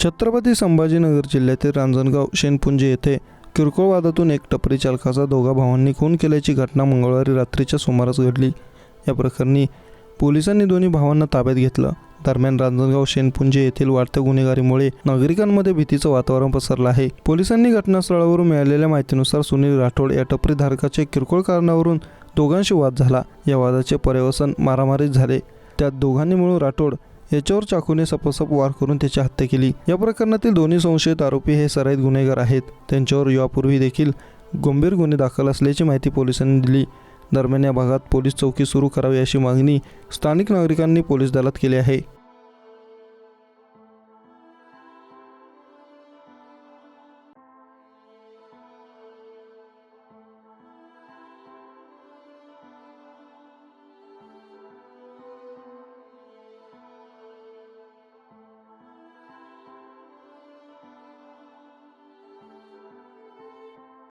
छत्रपती संभाजीनगर जिल्ह्यातील रांजणगाव शेनपुंजी येथे किरकोळ वादातून एक टपरी चालकाचा दोघा भावांनी खून केल्याची घटना मंगळवारी रात्रीच्या सुमारास घडली। या प्रकरणी पोलिसांनी दोन्ही भावांना ताब्यात घेतलं। दरम्यान रांजणगाव शेनपुंजी येथील वाढत्या गुन्हेगारीमुळे नागरिकांमध्ये भीतीचं वातावरण पसरलं आहे। पोलिसांनी घटनास्थळावरून मिळालेल्या माहितीनुसार सुनील राठोड या टपरी धारकाचे किरकोळ कारणावरून दोघांशी वाद झाला। या वादाचे पर्यवसन मारामारीत झाले। त्यात दोघांनी मिळून राठोड याच्यावर चाकूने सपासप वार करून त्याची हत्या केली। या प्रकरणातील दोन्ही संशयित आरोपी हे सराईत गुन्हेगार आहेत। त्यांच्यावर यापूर्वी देखील गंभीर गुन्हे दाखल असल्याची माहिती पोलिसांनी दिली। दरम्यान या भागात पोलीस चौकी सुरू करावी अशी मागणी स्थानिक नागरिकांनी पोलीस दलात केली आहे।